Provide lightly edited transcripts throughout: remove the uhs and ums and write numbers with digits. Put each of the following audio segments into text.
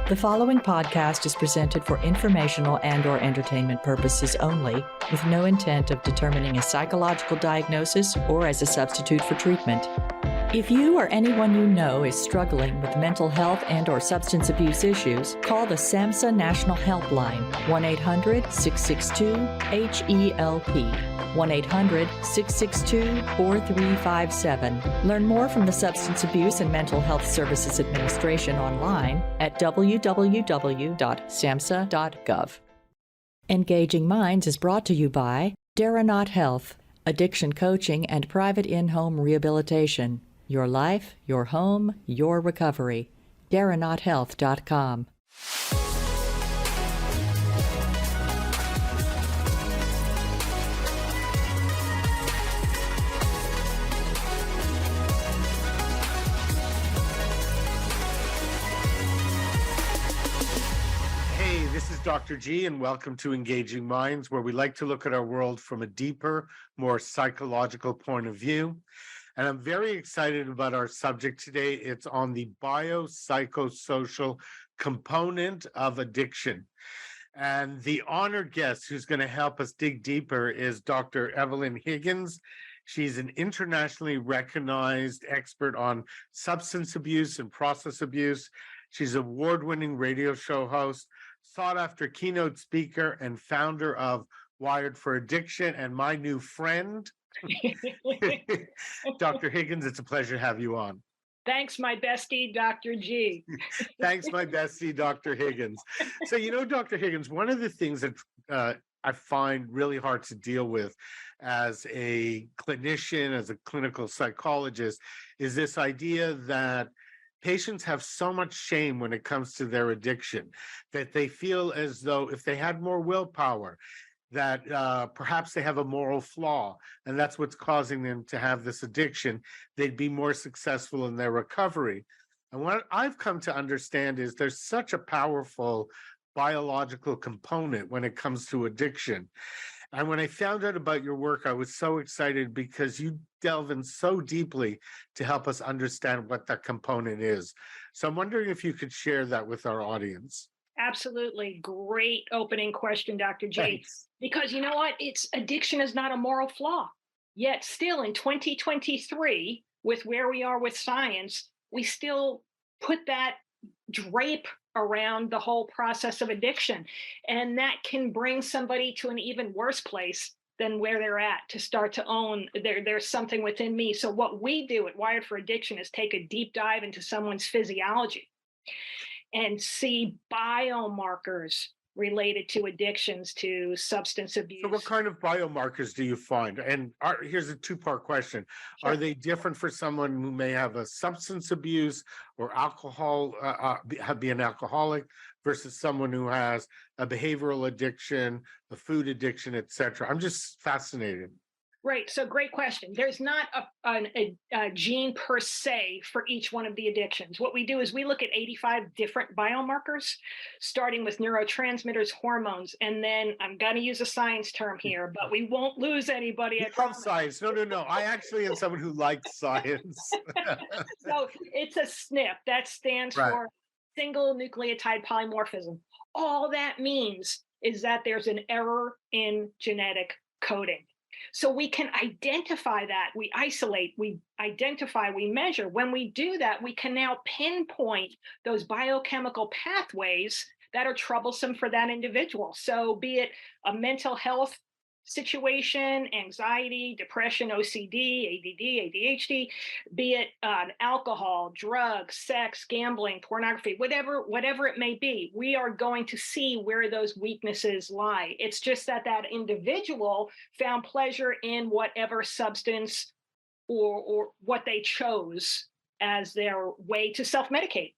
The following podcast is presented for informational and/or entertainment purposes only, with no intent of determining a psychological diagnosis or as a substitute for treatment. If you or anyone you know is struggling with mental health and/or substance abuse issues, call the SAMHSA National Helpline, 1-800-662-HELP, 1-800-662-4357. Learn more from the Substance Abuse and Mental Health Services Administration online at www.samhsa.gov. Engaging Minds is brought to you by Daranaut Health, addiction coaching and private in-home rehabilitation. Your life, your home, your recovery. DaranautHealth.com. Hey, this is Dr. G, and welcome to Engaging Minds, where we like to look at our world from a deeper, more psychological point of view. And I'm very excited about our subject today. It's on the biopsychosocial component of addiction. And the honored guest who's going to help us dig deeper is Dr. Evelyn Higgins. She's an internationally recognized expert on substance abuse and process abuse. She's an award-winning radio show host, sought-after keynote speaker, and founder of Wired for Addiction, and my new friend. Dr. Higgins, it's a pleasure to have you on. Thanks, my bestie, Dr. G. Thanks, my bestie, Dr. Higgins. So, Dr. Higgins, one of the things that I find really hard to deal with as a clinician, as a clinical psychologist, is this idea that patients have so much shame when it comes to their addiction, that they feel as though if they had more willpower, that perhaps they have a moral flaw, and that's what's causing them to have this addiction, they'd be more successful in their recovery. And what I've come to understand is there's such a powerful biological component when it comes to addiction. And when I found out about your work, I was so excited because you delve in so deeply to help us understand what that component is. So I'm wondering if you could share that with our audience. Absolutely. Great opening question, Dr. G. Thanks. Because you know what? Addiction is not a moral flaw. Yet still in 2023, with where we are with science, we still put that drape around the whole process of addiction. And that can bring somebody to an even worse place than where they're at, to start to own there's something within me. So what we do at Wired for Addiction is take a deep dive into someone's physiology and see biomarkers related to addictions, to substance abuse. So what kind of biomarkers do you find? And here's a two-part question. Sure. Are they different for someone who may have a substance abuse or alcohol, be an alcoholic, versus someone who has a behavioral addiction, a food addiction, et cetera? I'm just fascinated. Right. So great question. There's not a gene per se for each one of the addictions. What we do is we look at 85 different biomarkers, starting with neurotransmitters, hormones, and then I'm going to use a science term here, but we won't lose anybody. I love science. No. I actually am someone who likes science. So it's a SNP. That stands for single nucleotide polymorphism. All that means is that there's an error in genetic coding. So we can identify that, we isolate, we identify, we measure. When we do that, we can now pinpoint those biochemical pathways that are troublesome for that individual. So be it a mental health situation, anxiety, depression, OCD, ADD, ADHD, be it alcohol, drugs, sex, gambling, pornography, whatever it may be, we are going to see where those weaknesses lie. It's just that individual found pleasure in whatever substance or what they chose as their way to self-medicate.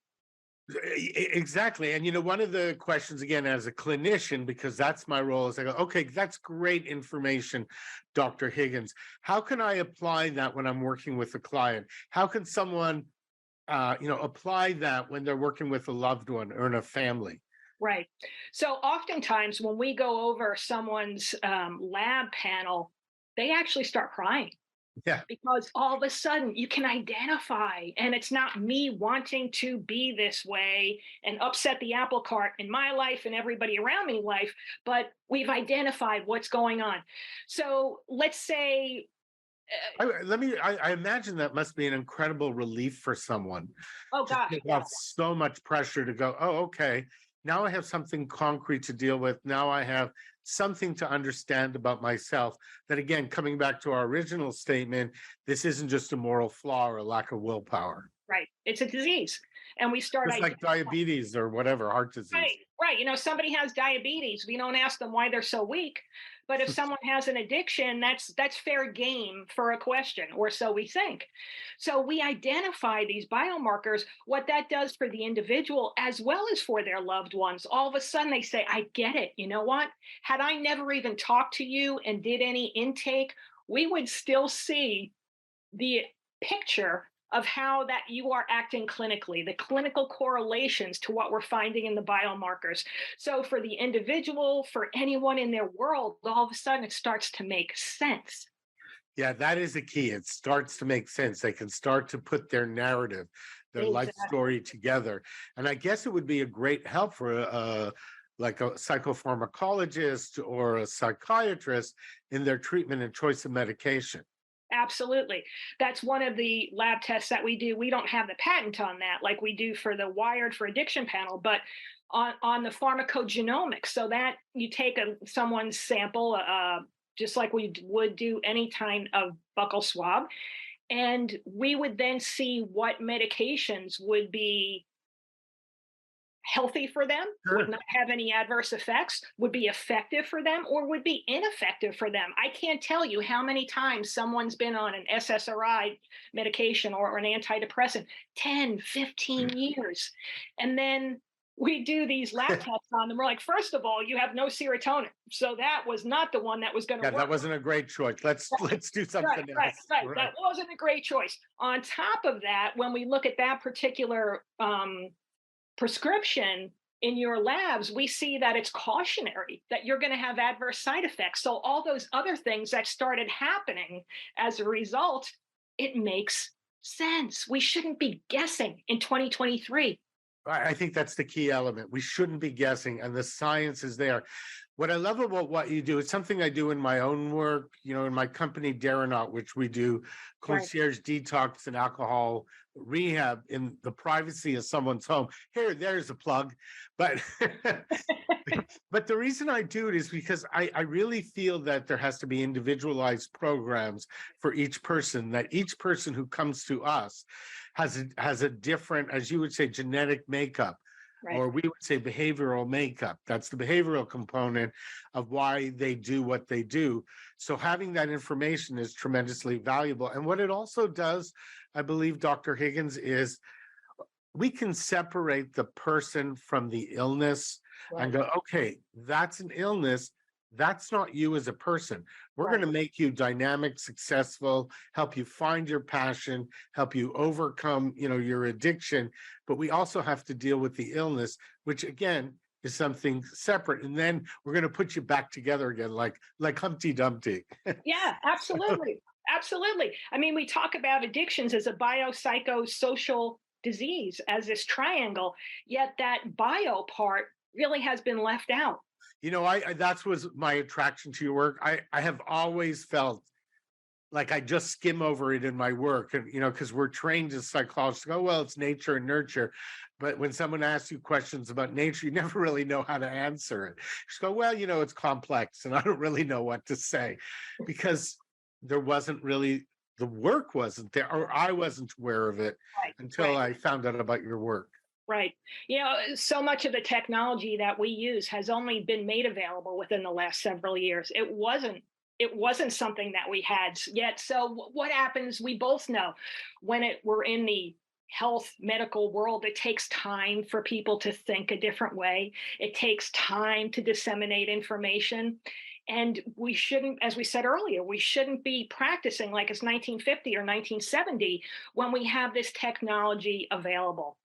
Exactly. And, one of the questions, again, as a clinician, because that's my role, is I go, okay, that's great information, Dr. Higgins. How can I apply that when I'm working with a client? How can someone, apply that when they're working with a loved one or in a family? Right. So oftentimes when we go over someone's lab panel, they actually start crying. Yeah. Because all of a sudden you can identify, and it's not me wanting to be this way and upset the apple cart in my life and everybody around me life, but we've identified what's going on. So let's say, I imagine that must be an incredible relief for someone oh to gosh, take yeah, off so much pressure to go, oh, okay, now I have something concrete to deal with. Now I have something to understand about myself. That again, coming back to our original statement, this isn't just a moral flaw or a lack of willpower. right. It's a disease. And we start It's like identifying. diabetes or whatever, heart disease. Right, right. Somebody has diabetes. We don't ask them why they're so weak. But if someone has an addiction, that's fair game for a question, or so we think. So we identify these biomarkers, what that does for the individual as well as for their loved ones. All of a sudden they say, I get it. You know what? Had I never even talked to you and did any intake, we would still see the picture of how that you are acting clinically, the clinical correlations to what we're finding in the biomarkers. So for the individual, for anyone in their world, all of a sudden it starts to make sense. Yeah, that is the key. It starts to make sense. They can start to put their narrative, their life Exactly. story together. And I guess it would be a great help for like a psychopharmacologist or a psychiatrist in their treatment and choice of medication. Absolutely. That's one of the lab tests that we do. We don't have the patent on that like we do for the Wired for Addiction panel, but on the pharmacogenomics. So that you take someone's sample, just like we would do any kind of buccal swab, and we would then see what medications would be healthy for them, would Sure. not have any adverse effects, would be effective for them, or would be ineffective for them. I can't tell you how many times someone's been on an SSRI medication or an antidepressant 10, 15 years. And then we do these lab tests on them. We're like, first of all, you have no serotonin. So that was not the one that was going to Yeah, work. that wasn't a great choice. Let's do something Right, right, else. right. That wasn't a great choice. On top of that, when we look at that particular prescription in your labs, we see that it's cautionary, that you're going to have adverse side effects. So all those other things that started happening as a result, it makes sense. We shouldn't be guessing in 2023. I think that's the key element. We shouldn't be guessing, and the science is there. What I love about what you do, it's something I do in my own work, in my company, Daranaut, which we do Right. concierge detox and alcohol rehab in the privacy of someone's home. There's a plug. But but the reason I do it is because I really feel that there has to be individualized programs for each person, that each person who comes to us has a different, as you would say, genetic makeup. Right. Or we would say behavioral makeup. That's the behavioral component of why they do what they do. So having that information is tremendously valuable. And what it also does, I believe, Dr. Higgins, is we can separate the person from the illness and Right. go, okay, that's an illness. That's not you as a person. We're Right. going to make you dynamic, successful, help you find your passion, help you overcome, your addiction. But we also have to deal with the illness, which again is something separate. And then we're going to put you back together again, like Humpty Dumpty. Yeah, absolutely. Absolutely. I mean, we talk about addictions as a biopsychosocial disease, as this triangle, yet that bio part really has been left out. I that was my attraction to your work. I have always felt like I just skim over it in my work, and because we're trained as psychologists to go, well, it's nature and nurture. But when someone asks you questions about nature, you never really know how to answer it. Just go, well, it's complex, and I don't really know what to say, because there wasn't really, the work wasn't there, or I wasn't aware of it Right. until Right. I found out about your work. Right. So much of the technology that we use has only been made available within the last several years. It wasn't something that we had yet. So what happens, we both know, when we're in the health medical world, it takes time for people to think a different way. It takes time to disseminate information. And we shouldn't, as we said earlier, we shouldn't be practicing like it's 1950 or 1970 when we have this technology available.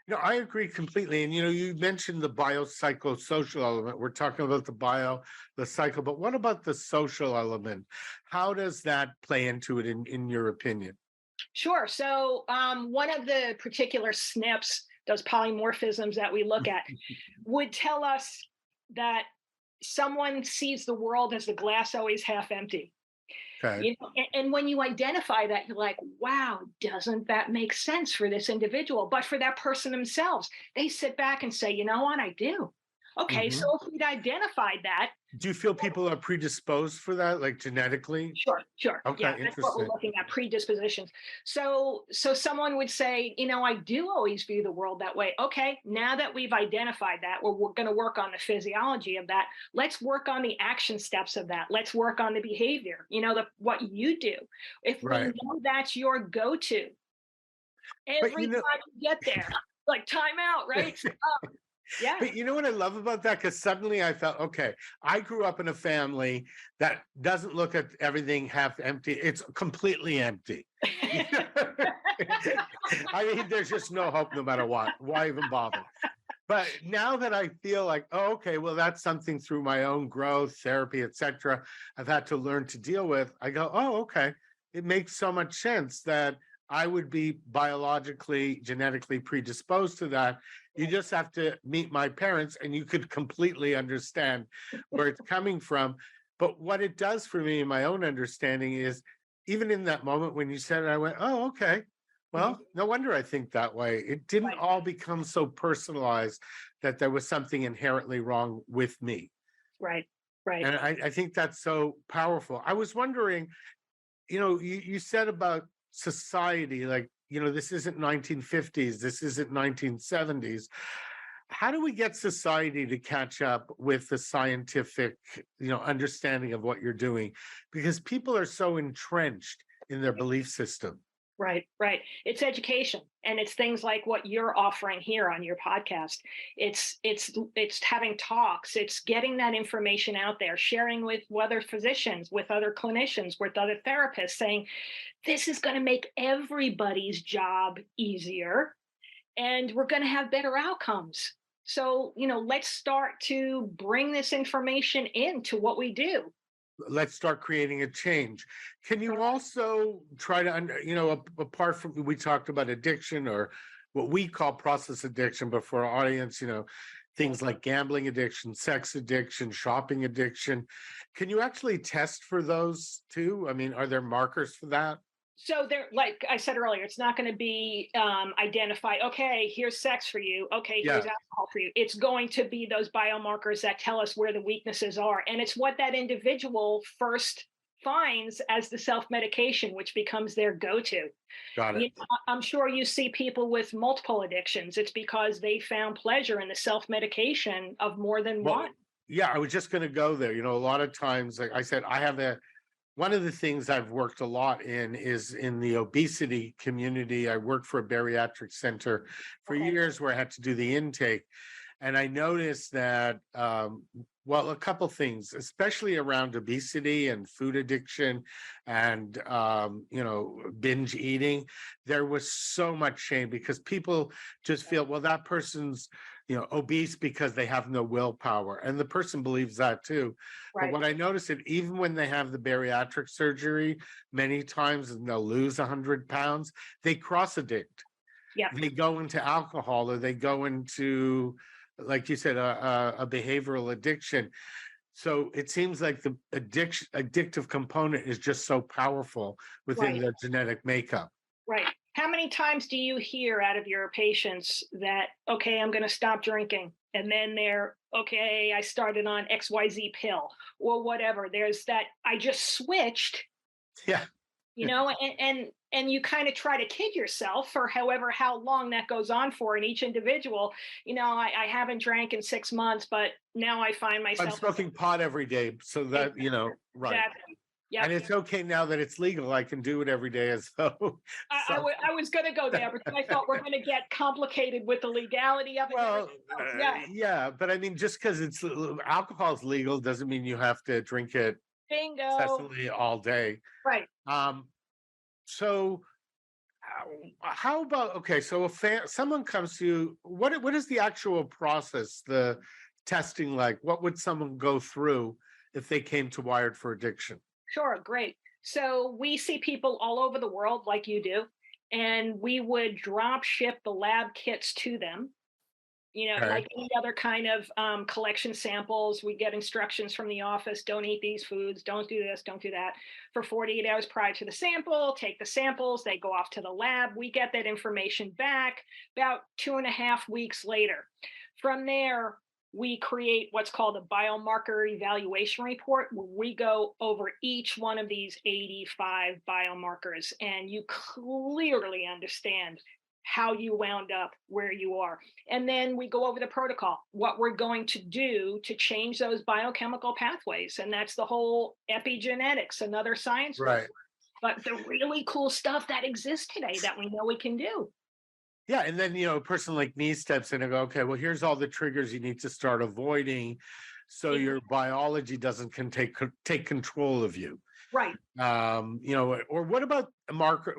No, I agree completely. And you mentioned the biopsychosocial element. We're talking about the cycle, but what about the social element? How does that play into it in your opinion? Sure. So, one of the particular SNPs, those polymorphisms that we look at, would tell us that someone sees the world as the glass always half empty. Okay. And when you identify that, you're like, wow, doesn't that make sense for this individual? But for that person themselves, they sit back and say, you know what, I do. Okay, Hmm. so if we'd identified that, Do you feel people are predisposed for that, like genetically? sure, sure. Yeah, Okay, that's what we're interesting. looking at, predispositions. So someone would say, I do always view the world that way. Okay, now that we've identified that, we're going to work on the physiology of that. Let's work on the action steps of that. Let's work on the behavior, what you do. If we Right. know that's your go-to, But every time you get there, like time out, right? Yeah, But you know what I love about that? Because suddenly I felt, okay, I grew up in a family that doesn't look at everything half empty. It's completely empty. I mean, there's just no hope no matter what. Why even bother? But now that I feel like, oh, okay, well, that's something through my own growth, therapy, etc., I've had to learn to deal with. I go, oh, okay. It makes so much sense that I would be biologically, genetically predisposed to that. You just have to meet my parents and you could completely understand where it's coming from. But what it does for me in my own understanding is even in that moment when you said it, I went, oh, okay. Well, no wonder I think that way. It didn't right, all become so personalized that there was something inherently wrong with me. right, right. And I think that's so powerful. I was wondering, you said about society, like, this isn't 1950s, this isn't 1970s. How do we get society to catch up with the scientific, understanding of what you're doing? Because people are so entrenched in their belief system. Right, right. It's education, and it's things like what you're offering here on your podcast. It's having talks, it's getting that information out there, sharing with other physicians, with other clinicians, with other therapists, saying this is going to make everybody's job easier and we're going to have better outcomes. So, let's start to bring this information into what we do. Let's start creating a change. Can you also try to, apart from, we talked about addiction or what we call process addiction, but for our audience, things like gambling addiction, sex addiction, shopping addiction. Can you actually test for those too? I mean, are there markers for that? So there, like I said earlier, it's not going to be identified. Okay, here's sex for you. Okay, Yeah. here's alcohol for you. It's going to be those biomarkers that tell us where the weaknesses are, and it's what that individual first finds as the self-medication, which becomes their go-to. Got it. I'm sure you see people with multiple addictions. It's because they found pleasure in the self-medication of more than Well, one. yeah, I was just going to go there. A lot of times, like I said, one of the things I've worked a lot in is in the obesity community. I worked for a bariatric center for Okay. years where I had to do the intake. And I noticed that, a couple things, especially around obesity and food addiction and, binge eating, there was so much shame because people just feel, well, that person's, obese because they have no willpower. And the person believes that too. But Right. what I noticed is even when they have the bariatric surgery, many times and they'll lose 100 pounds, they cross addict. Yeah. They go into alcohol or they go into, like you said, a behavioral addiction. So it seems like the addictive component is just so powerful within Right. their genetic makeup. Right. How many times do you hear out of your patients that, okay, I'm going to stop drinking? And then they're, okay, I started on XYZ pill or whatever. There's that, I just switched, Yeah. and you kind of try to kid yourself for how long that goes on for in each individual. I haven't drank in 6 months, but now I find I'm myself. smoking pot every day. So that, right. Exactly. Yeah. And it's okay now that it's legal. I can do it every day as though. I was going to go there, but I thought we're going to get complicated with the legality of it. Well, Yeah. but I mean, just because alcohol is legal doesn't mean you have to drink it Bingo. incessantly all day. Right. So How about, okay, so if someone comes to you, what is the actual process, the testing like? What would someone go through if they came to Wired for Addiction? Sure, great. So we see people all over the world like you do, and we would drop ship the lab kits to them. Okay. Like any other kind of collection samples, we get instructions from the office: don't eat these foods, don't do this, don't do that, for 48 hours prior to the sample. Take the samples, they go off to the lab. We get that information back about 2.5 weeks later. From there, we create what's called a biomarker evaluation report, where we go over each one of these 85 biomarkers, and you clearly understand how you wound up where you are. And then we go over the protocol, what we're going to do to change those biochemical pathways. And that's the whole epigenetics, another science word. Right. But the really cool stuff that exists today that we know we can do. Yeah, and then a person like me steps in and go, okay, well, here's all the triggers you need to start avoiding, so your biology doesn't take control of you. Right. Or what about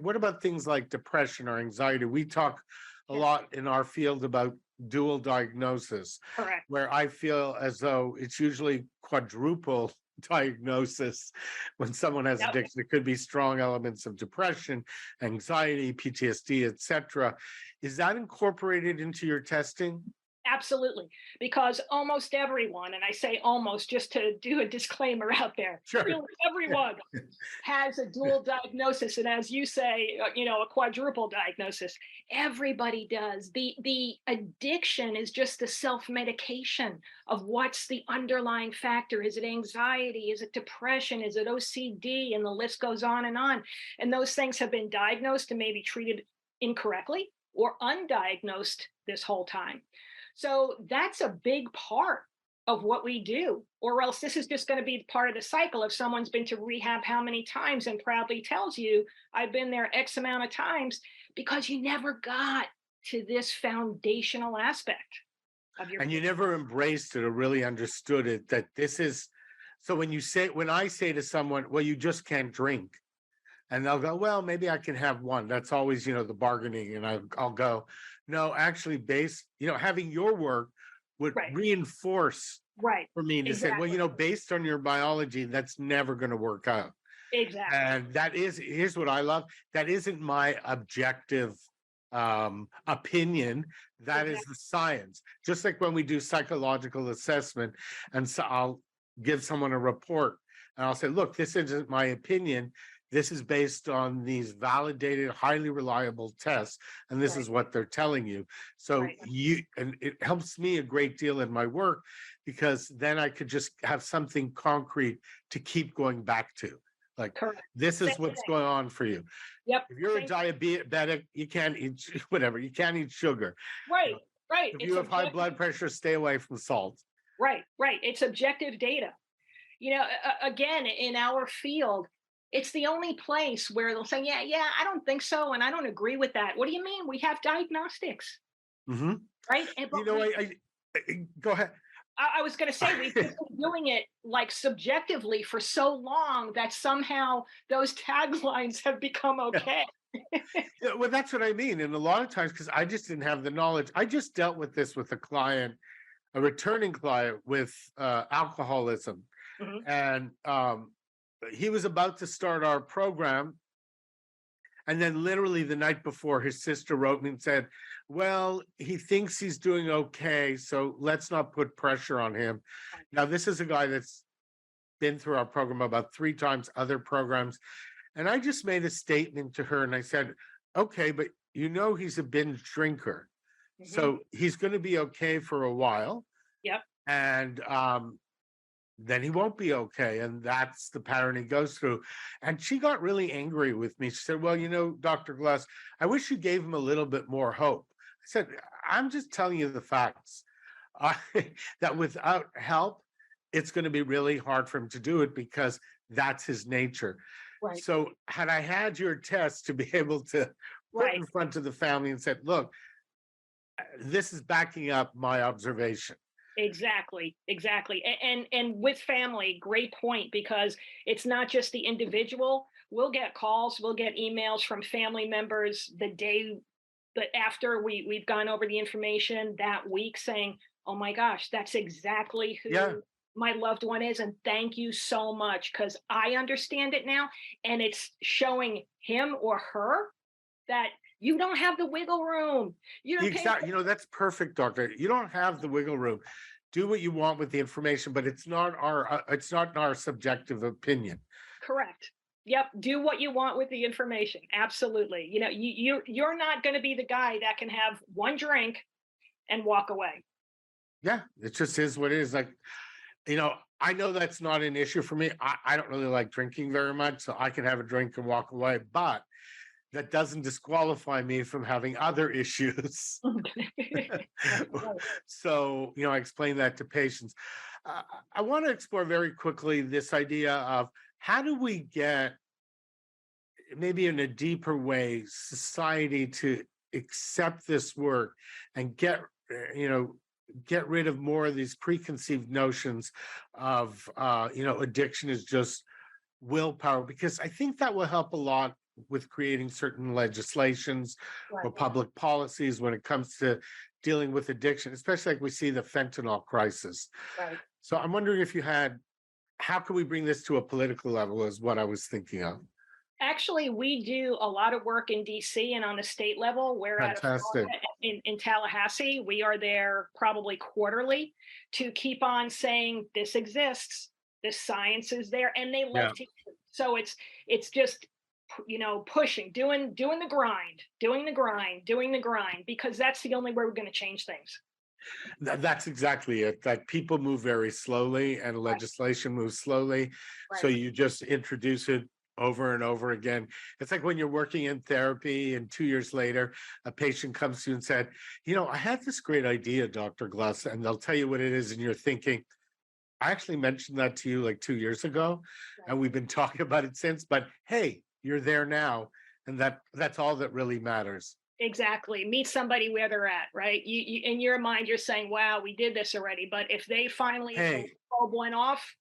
what about things like depression or anxiety? We talk a lot in our field about dual diagnosis, Correct. where I feel as though it's usually quadruple diagnosis when someone has addiction. It could be strong elements of depression, anxiety, PTSD, etc. Is that incorporated into your testing? Absolutely. Because almost everyone, and I say almost just to do a disclaimer out there, Sure. really everyone has a dual diagnosis. And as you say, a quadruple diagnosis. Everybody does. The addiction is just the self-medication of what's the underlying factor. Is it anxiety? Is it depression? Is it OCD? And the list goes on and on. And those things have been diagnosed and maybe treated incorrectly or undiagnosed this whole time. So that's a big part of what we do, or else this is just going to be part of the cycle. If someone's been to rehab how many times and proudly tells you, I've been there X amount of times, because you never got to this foundational aspect of your. And you never embraced it or really understood it, that this is, so when I say to someone, well, you just can't drink, and they'll go, well, maybe I can have one. That's always, the bargaining. And I'll go, no, actually, having your work would reinforce for me to say, well, based on your biology, that's never going to work out. Exactly. And here's what I love. That isn't my objective opinion. That is the science. Just like when we do psychological assessment, and so I'll give someone a report and I'll say, look, this isn't my opinion. This is based on these validated, highly reliable tests, and this is what they're telling you. So and it helps me a great deal in my work, because then I could just have something concrete to keep going back to. Like, this is what's going on for you. Yep. If you're a diabetic, you can't eat whatever. You can't eat sugar. Right. If you have high blood pressure, stay away from salt. Right. It's objective data. Again, in our field, it's the only place where they'll say, yeah, I don't think so, and I don't agree with that. What do you mean? We have diagnostics. Mm-hmm. Right? Go ahead. I was going to say, we've been doing it like subjectively for so long that somehow those taglines have become okay. Yeah, well, that's what I mean. And a lot of times, because I just didn't have the knowledge, I just dealt with this with a client, a returning client with alcoholism. Mm-hmm. And he was about to start our program. And then literally the night before, his sister wrote me and said, well, he thinks he's doing okay, so let's not put pressure on him. Now, this is a guy that's been through our program about 3 times, other programs. And I just made a statement to her and I said, okay, but he's a binge drinker. Mm-hmm. So he's going to be okay for a while. Yep. And then he won't be okay. And that's the pattern he goes through. And she got really angry with me. She said, well, Dr. Glass, I wish you gave him a little bit more hope. I said, I'm just telling you the facts. That without help, it's going to be really hard for him to do it, because that's his nature. Right. So had I had your test to be able to put in front of the family and said, look, this is backing up my observation. Exactly. And with family, great point, because it's not just the individual, we'll get calls, we'll get emails from family members the day that after we've gone over the information that week saying, oh my gosh, that's exactly who Yeah, my loved one is. And thank you so much because I understand it now. And it's showing him or her that you don't have the wiggle room. You don't pay. exactly. That's perfect, doctor. You don't have the wiggle room. Do what you want with the information, but it's not our subjective opinion. Correct. Yep. Do what you want with the information. Absolutely. You're not going to be the guy that can have one drink and walk away. Yeah, it just is what it is. Like, I know that's not an issue for me. I don't really like drinking very much, so I can have a drink and walk away, but that doesn't disqualify me from having other issues. So, I explain that to patients. I want to explore very quickly this idea of how do we get, maybe in a deeper way, society to accept this work and get rid of more of these preconceived notions of, addiction is just willpower, because I think that will help a lot with creating certain legislations or public policies when it comes to dealing with addiction, especially like we see the fentanyl crisis. Right. So I'm wondering if you had, how can we bring this to a political level is what I was thinking of. Actually, we do a lot of work in DC and on the state level. We're at Fantastic. in Tallahassee. We are there probably quarterly to keep on saying this exists, this science is there, and they love to. So it's just pushing, doing the grind, because that's the only way we're going to change things. That's exactly it. Like, people move very slowly and legislation moves slowly. Right. So you just introduce it over and over again. It's like when you're working in therapy and 2 years later, a patient comes to you and said, I had this great idea, Dr. Glass, and they'll tell you what it is. And you're thinking, I actually mentioned that to you like 2 years ago, and we've been talking about it since, but hey, you're there now. And that's all that really matters. Exactly. Meet somebody where they're at, right? You in your mind, you're saying, wow, we did this already. But if they finally bulb went off,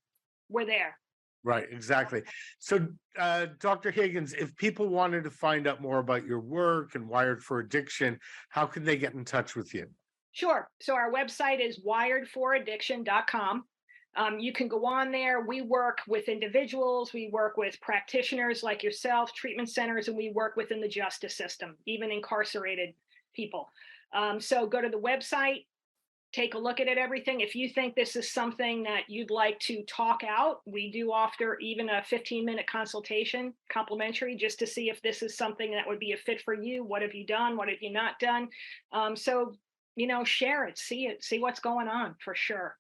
we're there. Right, exactly. So, Dr. Higgins, if people wanted to find out more about your work and Wired for Addiction, how can they get in touch with you? Sure. So our website is wiredforaddiction.com. You can go on there. We work with individuals, we work with practitioners like yourself, treatment centers, and we work within the justice system, even incarcerated people. So go to the website, take a look at it, everything. If you think this is something that you'd like to talk out, we do offer even a 15-minute consultation, complimentary, just to see if this is something that would be a fit for you. What have you done? What have you not done? So, share it, see what's going on, for sure.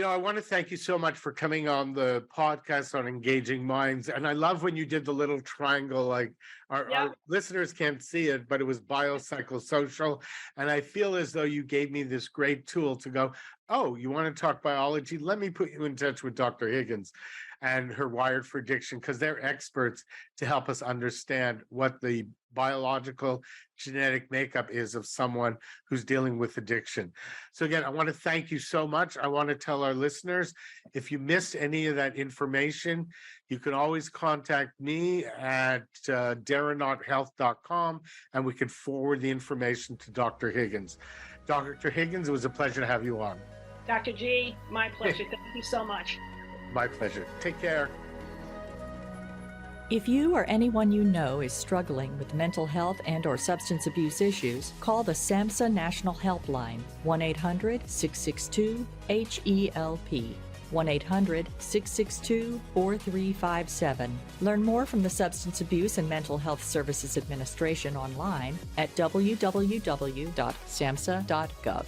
I want to thank you so much for coming on the podcast on Engaging Minds. And I love when you did the little triangle, like our listeners can't see it, but it was biopsychosocial. And I feel as though you gave me this great tool to go, oh, you want to talk biology? Let me put you in touch with Dr. Higgins and her Wired for Addiction, because they're experts to help us understand what the biological genetic makeup is of someone who's dealing with addiction. So again, I want to thank you so much. I want to tell our listeners, if you missed any of that information, you can always contact me at darrenaughthealth.com, and we can forward the information to Dr. Higgins. Dr. Higgins, it was a pleasure to have you on. Dr. G, my pleasure. Thank you so much. My pleasure. Take care. If you or anyone you know is struggling with mental health and/or substance abuse issues, call the SAMHSA National Helpline, 1-800-662-HELP, 1-800-662-4357. Learn more from the Substance Abuse and Mental Health Services Administration online at www.samhsa.gov.